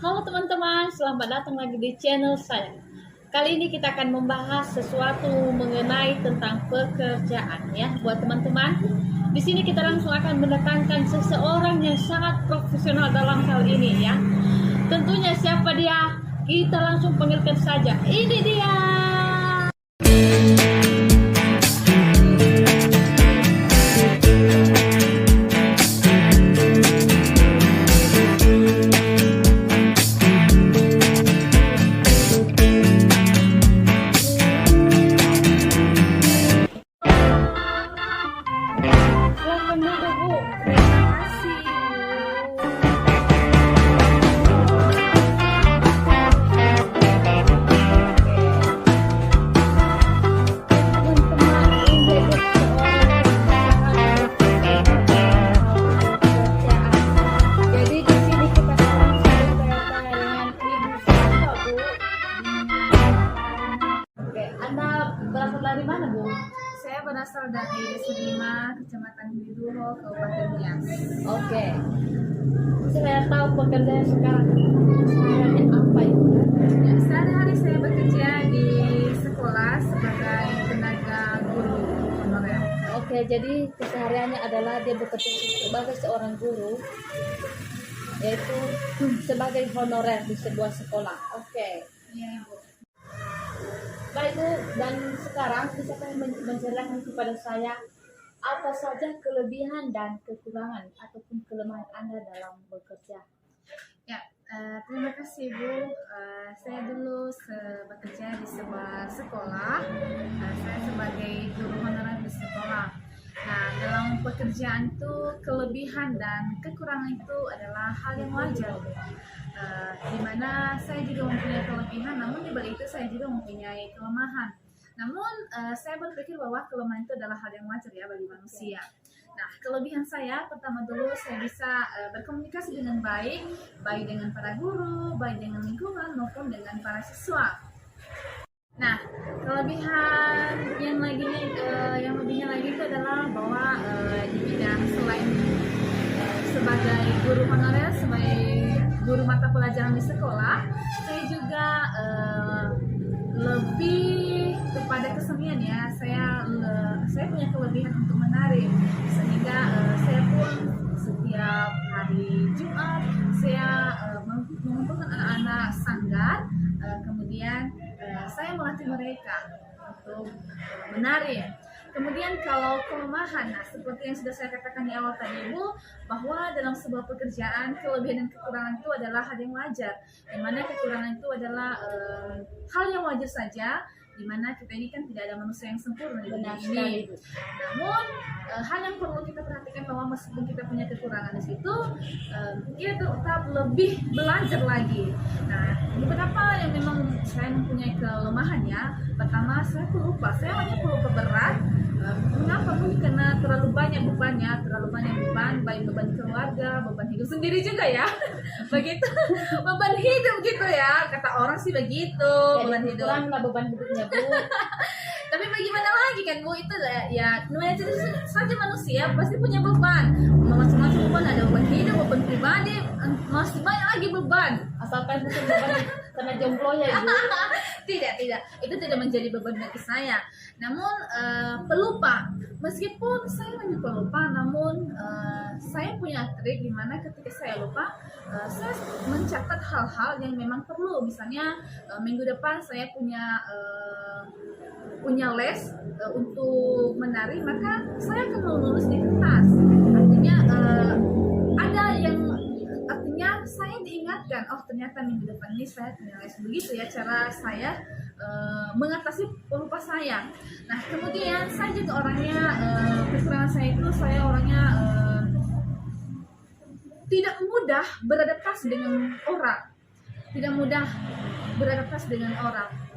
Halo teman-teman, selamat datang lagi di channel saya. Kali ini kita akan membahas sesuatu mengenai tentang pekerjaan ya, buat teman-teman. Di sini kita langsung akan mendatangkan seseorang yang sangat profesional dalam hal ini ya. Tentunya siapa dia? Kita langsung panggilkan saja. Ini dia. Silakan duduk, Bu. Terima kasih, teman-teman. Ini jadi di sini kita langsung bertanya dengan Ibu siapa, Bu? Oke, Anda berasal dari mana, Bu? Saya berasal dari Desa Bima, Kecamatan Biduro, Kabupaten Nias. Oke. Saya tahu pekerjaan sekarang. Sehari apa itu? Ya, sehari-hari saya bekerja di sekolah sebagai tenaga guru honorer. Oke, jadi kesehariannya adalah dia bekerja sebagai seorang guru, yaitu sebagai honorer di sebuah sekolah. Oke. Iya, Ibu. Baik, Bu, dan sekarang bisa menjelaskan kepada saya apa saja kelebihan dan kekurangan ataupun kelemahan Anda dalam bekerja. Ya, terima kasih Bu. Saya dulu bekerja di sebuah sekolah. Saya sebagai guru honorer di sekolah. Nah, dalam pekerjaan itu kelebihan dan kekurangan itu adalah hal yang wajar. Di mana saya juga mempunyai kelebihan, namun di balik itu saya juga mempunyai kelemahan. Namun saya berpikir bahwa kelemahan itu adalah hal yang wajar ya bagi manusia. Nah, kelebihan saya pertama dulu saya bisa berkomunikasi dengan baik dengan para guru, baik dengan lingkungan maupun dengan para siswa. Nah, kelebihan yang lebihnya lagi itu adalah bahwa di bidang selain sebagai guru honorer, sebagai guru mata pelajaran di sekolah, saya juga lebih kepada kesenian ya. Saya punya kelebihan untuk menari, sehingga saya pun setiap hari Jumat saya mengumpulkan anak-anak sanggar, kemudian saya melatih mereka untuk menari. Kemudian kalau kelemahan, nah seperti yang sudah saya katakan di awal tadi Bu, bahwa dalam sebuah pekerjaan kelebihan dan kekurangan itu adalah hal yang wajar. Dimana kekurangan itu adalah hal yang wajar saja, dimana kita ini kan tidak ada manusia yang sempurna di dunia ini. Namun hal yang perlu kita perhatikan bahwa meskipun kita punya kekurangan di situ, kita tetap lebih belajar lagi. Nah, beberapa yang memang saya mempunyai kelemahan ya. Pertama, saya pelupa. Saya hanya pelupa berat. Mengapa? Mungkin karena terlalu banyak beban, baik beban keluarga, beban hidup sendiri juga ya. Begitu, beban hidup gitu ya. Kata orang sih begitu, beban hidup. Kuranglah beban hidupnya, Bu. Tapi bagaimana lagi kan Bu, itu ya namanya saja manusia pasti punya beban. Macam-macam beban, ada beban hidup, beban pribadi, masih banyak lagi beban. Asalkan bukan beban karena jomblo ya, Bu. Tidak, itu tidak menjadi beban bagi saya. Namun pelupa, meskipun saya banyak pelupa, namun saya punya trik di mana ketika saya lupa, saya mencatat hal-hal yang memang perlu. Misalnya minggu depan saya punya les untuk menari, maka saya akan menulis di kertas. Artinya saya diingatkan, oh ternyata minggu depan ini saya punya les. Begitu ya cara saya mengatasi pelupa saya. Nah, kemudian saya juga orangnya, kekurangan saya itu saya orangnya tidak mudah beradaptasi dengan orang.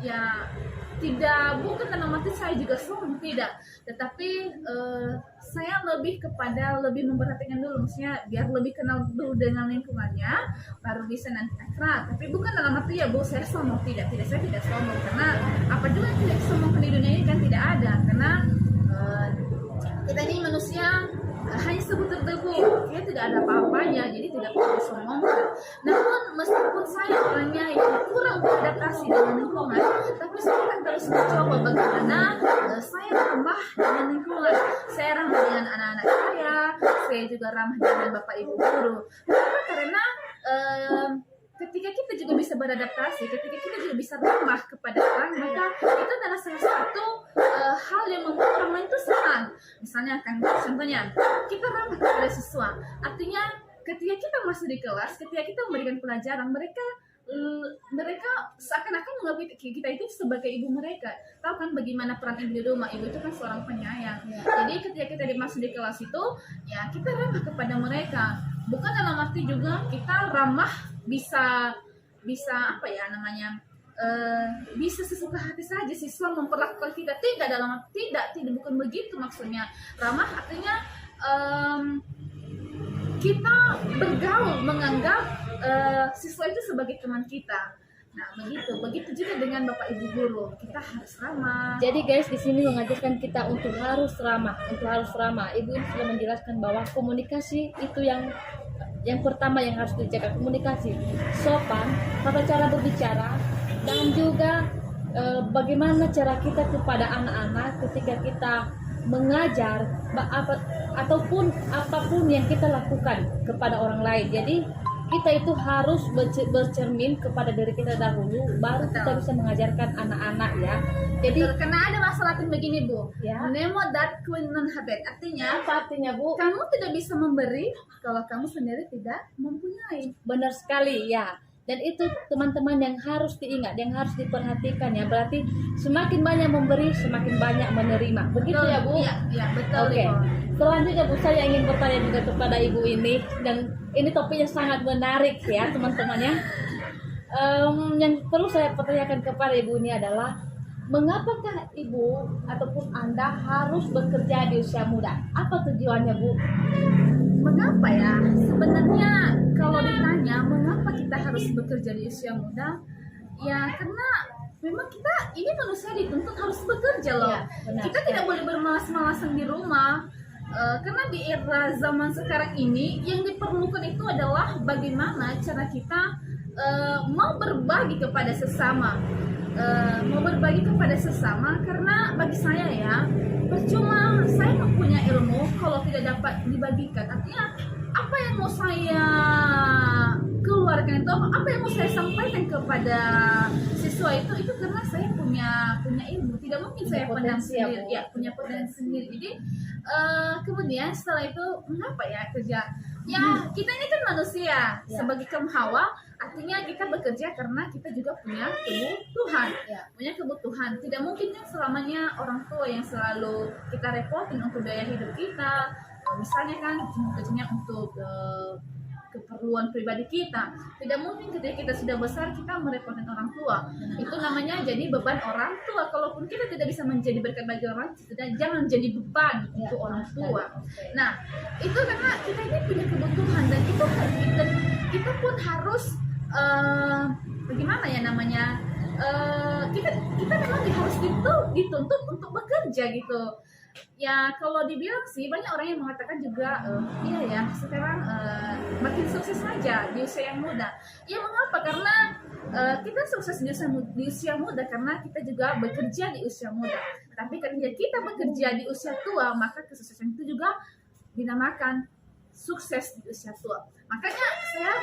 Ya, bukan karena mati saya juga sombong, tidak. Tetapi saya lebih memperhatikan dulu, maksudnya biar lebih kenal dulu dengan lingkungannya, baru bisa nanti akrab. Tapi bukan dalam arti ya Bu, saya sombong, tidak, saya tidak sombong, karena apa juga yang tidak sombong di dunia ini kan tidak ada, karena kita ini manusia hanya sebutir debu, dia tidak ada apa-apanya, jadi tidak perlu disombongkan. Namun meskipun saya harus mencoba bagaimana saya ramah dengan lingkungan, saya ramah dengan anak-anak saya juga ramah dengan bapak ibu guru. Kenapa? Karena ketika kita juga bisa beradaptasi, ketika kita juga bisa ramah kepada orang, maka itu adalah salah satu hal yang membuat orang lain itu senang. Misalnya kan, contohnya kita ramah kepada siswa, artinya ketika kita masuk di kelas, ketika kita memberikan pelajaran, mereka seakan-akan menganggap kita itu sebagai ibu mereka. Tahu kan bagaimana peran ibu di rumah? Ibu itu kan seorang penyayang. Jadi ketika kita masuk di kelas itu, ya kita ramah kepada mereka. Bukan dalam arti juga kita ramah bisa apa ya namanya? Bisa sesuka hati saja siswa memperlakukan kita. Tidak bukan begitu maksudnya. Ramah artinya kita bergaul menganggap siswa itu sebagai teman kita. Nah, begitu juga dengan bapak ibu guru, kita harus ramah. Jadi guys, di sini mengajarkan kita untuk harus ramah, Ibu ini sudah menjelaskan bahwa komunikasi itu yang pertama yang harus dijaga, komunikasi, sopan, tata cara berbicara, dan juga bagaimana cara kita kepada anak-anak ketika kita mengajar ataupun apapun yang kita lakukan kepada orang lain. Jadi kita itu harus bercermin kepada diri kita dahulu, baru kita bisa mengajarkan anak-anak ya. Jadi karena ada masalah begini Bu, ya. Nemo dat non habet, artinya Apa artinya Bu? kamu tidak bisa memberi kalau kamu sendiri tidak mempunyai. Benar sekali ya. Dan itu teman-teman yang harus diingat, yang harus diperhatikan ya. Berarti semakin banyak memberi, semakin banyak menerima. Begitu Betul, ya Bu? Iya betul. Oke. Selanjutnya Bu, saya ingin bertanya juga kepada Ibu ini, dan ini topiknya sangat menarik ya teman-teman ya. Yang perlu saya pertanyakan kepada Ibu ini adalah, mengapakah Ibu ataupun Anda harus bekerja di usia muda? Apa tujuannya Bu? Mengapa ya? Sebenarnya kalau ditanya mengapa kita harus bekerja di usia muda, ya karena memang kita ini manusia dituntut harus bekerja loh. Ya, benar. Kita tidak boleh bermalas-malasan di rumah. Karena di era zaman sekarang ini yang diperlukan itu adalah bagaimana cara kita mau berbagi kepada sesama. Karena bagi saya ya, percuma saya mempunyai ilmu kalau tidak dapat dibagikan. Artinya apa yang mau saya keluarkan itu, apa yang mau saya sampaikan kepada siswa itu karena saya punya ilmu, tidak mungkin saya pandang sendiri, ya punya potensi sendiri. Jadi kemudian setelah itu mengapa ya kerja? Ya kita ini kan manusia sebagai kaum Hawa, artinya kita bekerja karena kita juga punya kebutuhan. Tidak mungkin kan selamanya orang tua yang selalu kita repotin untuk biaya hidup kita. Misalnya kan kerjanya untuk keperluan pribadi kita. Tidak mungkin ketika kita sudah besar kita merepotkan orang tua. Itu namanya jadi beban orang tua. Kalaupun kita tidak bisa menjadi berkat bagi orang, jangan jadi beban untuk orang tua. Nah, itu karena kita ini punya kebutuhan, dan kita pun harus bagaimana ya namanya? Kita memang harus dituntut untuk bekerja gitu. Ya kalau dibilang sih banyak orang yang mengatakan juga iya ya sekarang makin sukses saja di usia yang muda. Ya mengapa? Karena kita sukses di usia muda karena kita juga bekerja di usia muda. Tapi ketika kita bekerja di usia tua, maka kesuksesan itu juga dinamakan sukses di usia tua. Makanya saya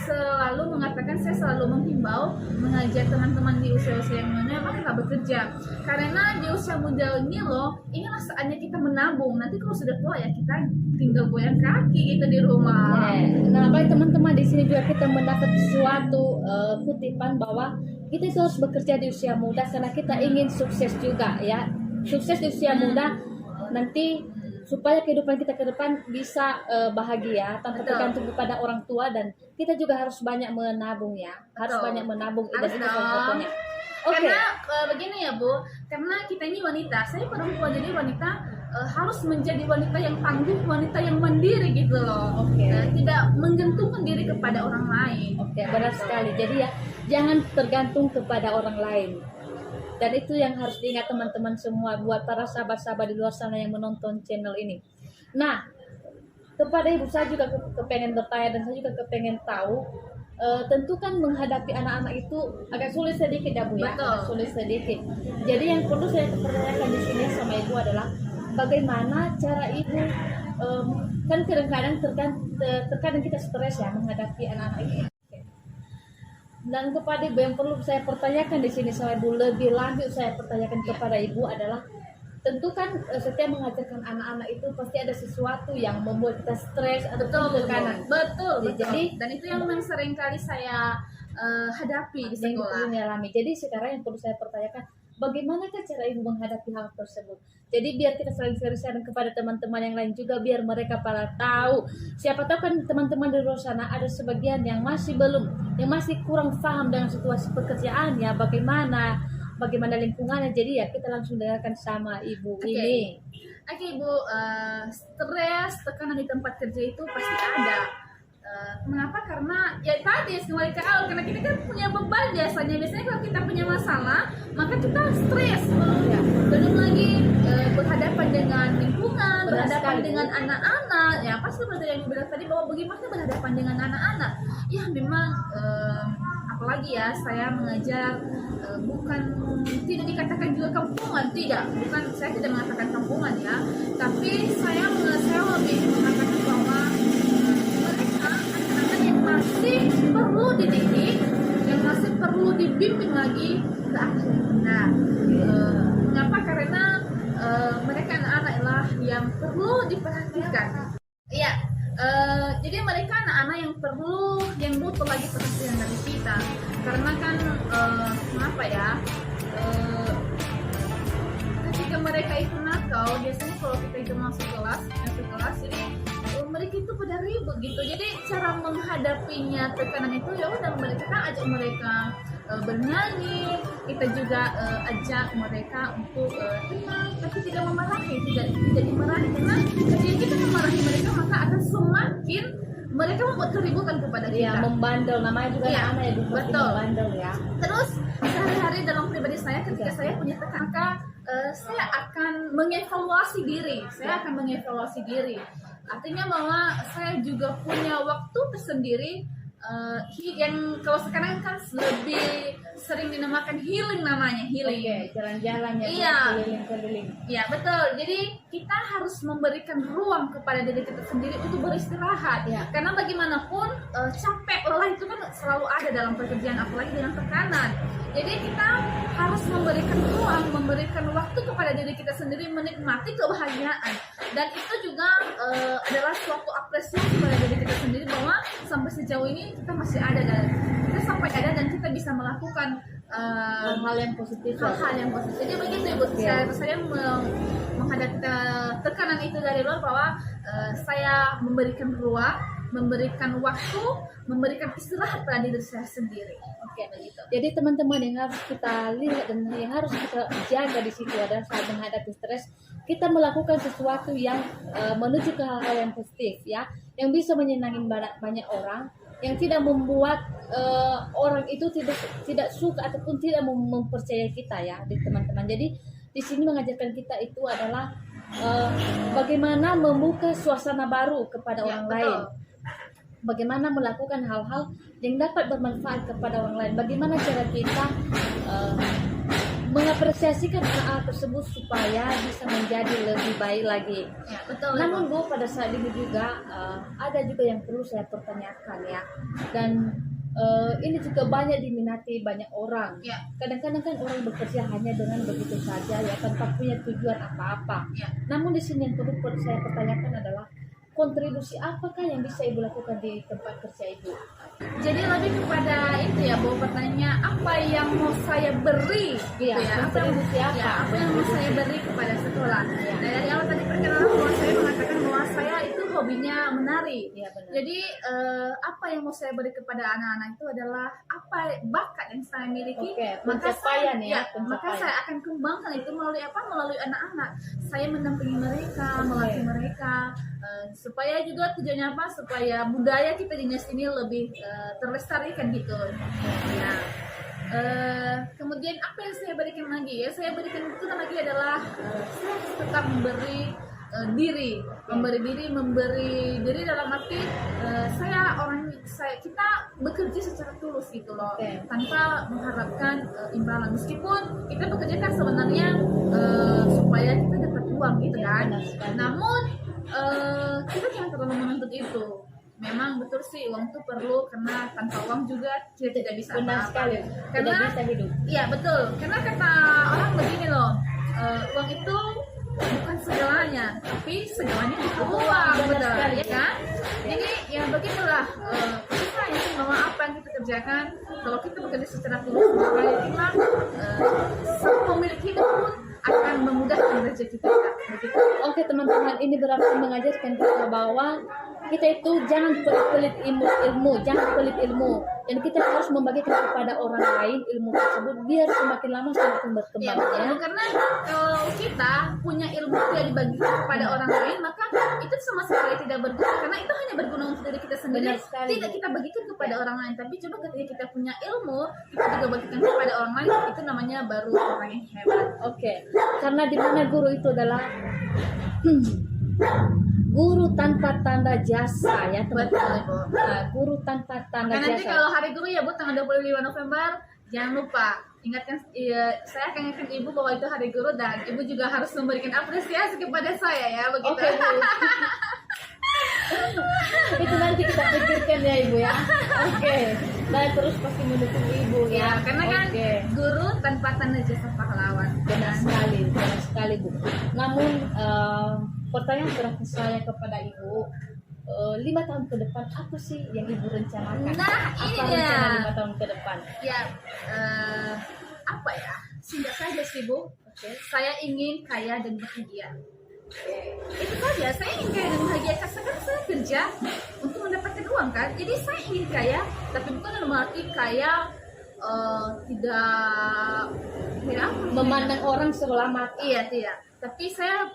selalu mengatakan, saya selalu menghimbau mengajak teman-teman di usia-usia yang muda maka bekerja. Karena di usia muda ini loh, inilah saatnya kita menabung. Nanti kalau sudah tua ya kita tinggal goyang kaki gitu di rumah. Nah, baik teman-teman, di sini juga kita mendapat suatu kutipan bahwa kita itu harus bekerja di usia muda karena kita ingin sukses juga ya. Sukses di usia muda nanti supaya kehidupan kita ke depan bisa bahagia tanpa tergantung kepada orang tua, dan kita juga harus banyak menabung ya. Harus banyak menabung, dan itu contohnya. Karena begini ya Bu, karena kita ini wanita, saya perempuan, jadi wanita harus menjadi wanita yang tangguh, wanita yang mandiri gitu loh. Tidak menggantungkan diri kepada orang lain. Benar sekali. Jadi ya jangan tergantung kepada orang lain. Dan itu yang harus diingat teman-teman semua, buat para sahabat-sahabat di luar sana yang menonton channel ini. Nah, kepada Ibu saya juga kepengen bertanya, dan saya juga kepengen tahu tentu kan menghadapi anak-anak itu agak sulit sedikit ya Bu ya, Betul. agak sulit sedikit. Jadi yang perlu saya pertanyakan di sini sama Ibu adalah bagaimana cara Ibu kan kadang-kadang terkadang kita stres ya menghadapi anak-anak itu. Dan kepada Ibu yang perlu saya pertanyakan di sini sama Ibu, lebih lanjut saya pertanyakan kepada Ibu adalah tentu kan setiap mengajarkan anak-anak itu pasti ada sesuatu yang membuat kita stres atau tekanan. Betul. Jadi Dan itu yang sering kali saya hadapi di yang sekolah. perlu dialami. Jadi sekarang yang perlu saya pertanyakan, bagaimanakah cara Ibu menghadapi hal tersebut? Jadi biar kita saling share kepada teman-teman yang lain juga, biar mereka pada tahu. Siapa tahu kan teman-teman di luar sana ada sebagian yang masih kurang paham dengan situasi pekerjaan ya, bagaimana lingkungannya. Jadi ya kita langsung dengarkan sama Ibu ini. Oke, Ibu, stres, tekanan di tempat kerja itu pasti ada. Mengapa? Karena ya tadi kembali ke awal, karena kita kan punya beban biasanya kalau kita punya masalah maka kita stres. Ya. Belum lagi berhadapan dengan lingkungan, Benar berhadapan sekali, dengan Bu. anak-anak. Ya pasti seperti yang Ibu bilang tadi, bahwa bagaimana berhadapan dengan anak-anak. Ya memang apalagi ya saya mengajar bukan, tidak dikatakan juga kampungan, saya tidak mengatakan kampungan ya, tapi saya lebih mengatakan bahwa mereka anak-anak yang masih perlu dididik, yang masih perlu dibimbing lagi ke akhir. Nah, mengapa? Karena mereka anak-anak lah yang perlu diperhatikan. Iya, jadi mereka anak-anak yang butuh lagi perhatian dari kita. Karena kan mengapa ya? Ketika mereka itu nakal, biasanya kalau kita itu masuk kelas, jadi mereka itu pada ribut gitu. Jadi cara menghadapinya tekanan itu ya udah, mereka kan ajak mereka bernyanyi, kita juga ajak mereka untuk tenang, tapi tidak memarahi, tidak dimarahi. Karena ketika kita memarahi mereka maka akan semakin mereka membuat keributan kepada kita. Ya, membandel, namanya juga Iya, anak-anak ya, Bu, pasti betul. membandel ya. Terus sehari-hari dalam pribadi saya, ketika saya punya tekanan, maka saya akan mengevaluasi diri. Artinya bahwa saya juga punya waktu tersendiri, yang kalau sekarang kan lebih sering dinamakan healing namanya. Oke, jalan-jalan ya, Iya. keliling-keliling. Ya betul, jadi kita harus memberikan ruang kepada diri kita sendiri untuk beristirahat. Ya. Karena bagaimanapun capek, lelah itu kan selalu ada dalam pekerjaan, apalagi dengan tekanan. Jadi kita harus memberikan ruang, memberikan waktu kepada diri kita sendiri, menikmati kebahagiaan. Dan itu juga adalah suatu apresiasi kepada diri kita sendiri, bahwa sampai sejauh ini kita masih ada, dan kita sampai ada dan kita bisa melakukan hal-hal yang positif. hal-hal yang positif. Jadi begitu Ibu, Ya. saya menghadapi tekanan itu dari luar, bahwa saya memberikan ruang, memberikan waktu, memberikan istirahat pada diri saya sendiri. Oke, begitu. Jadi teman-teman yang harus kita lihat dan yang harus kita jaga di situ adalah saat menghadapi stres, kita melakukan sesuatu yang menuju ke hal-hal yang positif ya, yang bisa menyenangkan banyak orang, yang tidak membuat orang itu tidak suka ataupun tidak mempercayai kita ya, di teman-teman. Jadi di sini mengajarkan kita itu adalah bagaimana membuka suasana baru kepada orang betul. lain. Bagaimana melakukan hal-hal yang dapat bermanfaat kepada orang lain. Bagaimana cara kita mengapresiasikan hal tersebut supaya bisa menjadi lebih baik lagi. Ya, betul. Namun Bu, pada saat ini juga ada juga yang perlu saya pertanyakan ya. Dan ini juga banyak diminati banyak orang. Ya. Kadang-kadang kan orang bekerja hanya dengan begitu saja ya, tanpa punya tujuan apa-apa. Ya. Namun di sini yang perlu saya pertanyakan adalah kontribusi apakah yang bisa Ibu lakukan di tempat kerja Ibu? Jadi lebih kepada itu ya, Bu, pertanyaannya apa yang mau saya beri Iya, gitu ya, kontribusi apa? Ya, apa yang mau saya beri kepada sekolah. Iya. Nah, dari awal tadi perkenalan bahwa saya mengatakan bahwa saya itu hobinya menari. Iya, benar. Jadi apa yang mau saya beri kepada anak-anak itu adalah apa bakat yang saya miliki. Oke, maka pencapaian saya, ya, maka pencapaian. saya akan kembangkan itu melalui apa? Melalui anak-anak. Saya mendampingi mereka, melatih mereka, supaya juga tujuannya apa? Supaya budaya kita di sini lebih terlestarikan gitu. Ya. Kemudian apa yang saya berikan lagi ya? Saya berikan itu lagi adalah saya tetap memberi memberi diri dalam arti kita bekerja secara tulus gitu loh, tanpa mengharapkan imbalan, meskipun kita bekerja kan sebenarnya supaya kita dapat uang gitu kan. Namun kita jangan terlalu menuntut itu. Memang betul sih uang itu perlu, karena tanpa uang juga kita tidak bisa benar sekali, karena tidak bisa hidup. Iya betul, karena kata orang begini loh, uang itu bukan segalanya, tapi segalanya itu uang, betul ya kan? Jadi ya begitulah, kita yang bahwa apa yang kita kerjakan, kalau kita bekerja secara tulus, maka kita sang pemilik hidup pun akan memudahkan rezeki kita. Begitu. Oke teman-teman, ini berarti mengajarkan kita bahwa kita itu jangan pelit ilmu, jangan pelit ilmu, dan kita harus membagikan kepada orang lain ilmu tersebut biar semakin lama semakin berkembang. Ya, karena kalau kita punya ilmu yang dibagikan kepada orang lain, maka itu sama sekali tidak berguna, karena itu hanya berguna untuk diri kita sendiri. Tidak kita bagikan kepada orang lain, tapi coba ketika kita punya ilmu, kita juga bagikan kepada orang lain, itu namanya baru orang yang hebat. Oke, karena di mana guru itu adalah guru tanpa tanda jasa ya teman-teman. Guru tanpa tanda jasa. Nanti kalau hari guru ya Bu, tanggal 25 November, jangan lupa ingatkan, saya akan ingatkan Ibu bahwa itu hari guru, dan Ibu juga harus memberikan apresiasi kepada saya ya, begitu. Oke, Bu. Itu nanti kita pikirkan ya Ibu ya. Oke. Saya terus pasti mendukung Ibu ya. Karena kan guru tanpa tanda jasa pahlawan. Benar sekali Bu. Namun pertanyaan terakhir saya kepada Ibu, 5 tahun ke depan apa sih yang Ibu rencanakan? Nah, ini apa dia. rencana 5 tahun ke depan? Ya, apa ya? Singkat saja sih Bu. Saya ingin kaya dan bahagia. Itu saja, saya ingin kaya dan bahagia, karena kan saya kerja untuk mendapatkan uang kan. Jadi saya ingin kaya, tapi bukan dalam arti kaya tidak Memandang orang sebelah mata. Iya, tidak. Tapi saya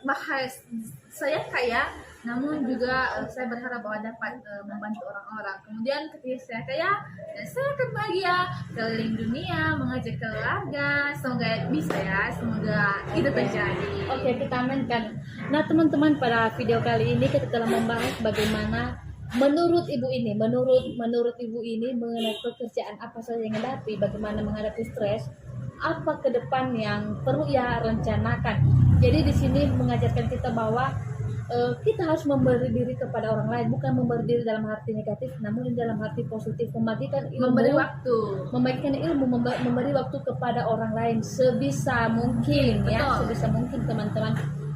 kaya, namun juga saya berharap bahwa dapat membantu orang-orang. Kemudian ketika saya kaya, saya akan bahagia keliling dunia, mengajak keluarga. Semoga bisa ya, semoga itu terjadi. Oke, kita amankan. Nah teman-teman, pada video kali ini kita telah membahas bagaimana menurut Ibu ini mengenai pekerjaan apa saja yang hadapi, bagaimana menghadapi stres, apa ke depan yang perlu ia rencanakan. Jadi di sini mengajarkan kita bahwa kita harus memberi diri kepada orang lain, bukan memberi diri dalam arti negatif, namun dalam arti positif, membagikan ilmu, memberi waktu kepada orang lain sebisa mungkin. Betul. Ya, sebisa mungkin teman-teman.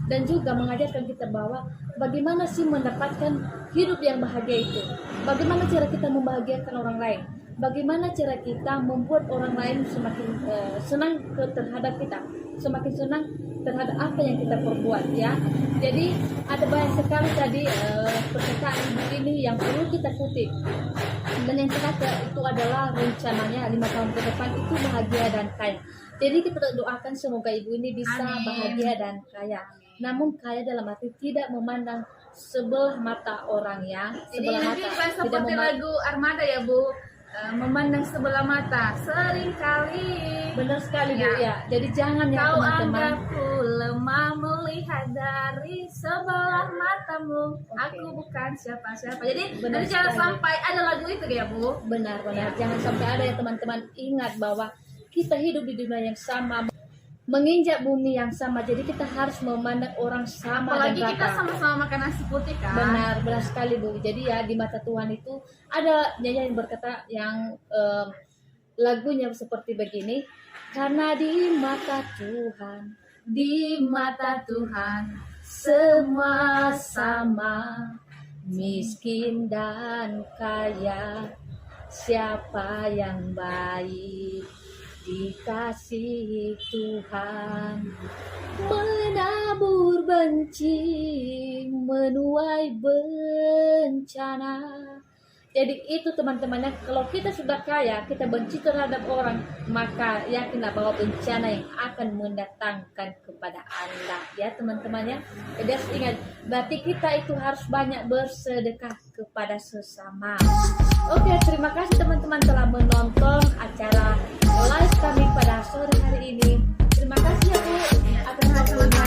Dan juga mengajarkan kita bahwa bagaimana sih mendapatkan hidup yang bahagia itu, bagaimana cara kita membahagiakan orang lain, bagaimana cara kita membuat orang lain semakin senang terhadap kita, semakin senang terhadap apa yang kita perbuat ya. Jadi ada banyak sekali tadi perkataan ini yang perlu kita kutip. Dan yang ketiga itu adalah rencananya 5 tahun ke depan itu bahagia dan kaya. Jadi kita doakan semoga Ibu ini bisa bahagia dan kaya. Namun kaya dalam arti tidak memandang sebelah mata orang ya. Jadi nanti bukan seperti lagu Armada ya Bu, memandang sebelah mata seringkali. Benar sekali Bu ya. Jadi jangan ya kau teman-teman. anggapku lemah melihat dari sebelah matamu. Aku bukan siapa-siapa. Jadi nanti jangan sampai ada lagu itu ya Bu. Benar-benar jangan sampai ada ya teman-teman. Ingat bahwa kita hidup di dunia yang sama, menginjak bumi yang sama, jadi kita harus memandang orang sama. Apalagi dan kita rata. sama-sama makan nasi putih kan. Benar sekali Bu. Jadi ya di mata Tuhan itu ada nyanyi yang berkata yang lagunya seperti begini, karena di mata Tuhan semua sama, miskin dan kaya, siapa yang baik dikasihi Tuhan, menabur benci, menuai bencana. Jadi itu teman-temannya, kalau kita sudah kaya, kita benci terhadap orang, maka yakinlah bahwa bencana yang akan mendatangkan kepada Anda ya teman-temannya. Jadi harus ingat, berarti kita itu harus banyak bersedekah kepada sesama. Oke, terima kasih teman-teman telah menonton acara live kami pada sore hari ini. Terima kasih ya Bu atas waktunya.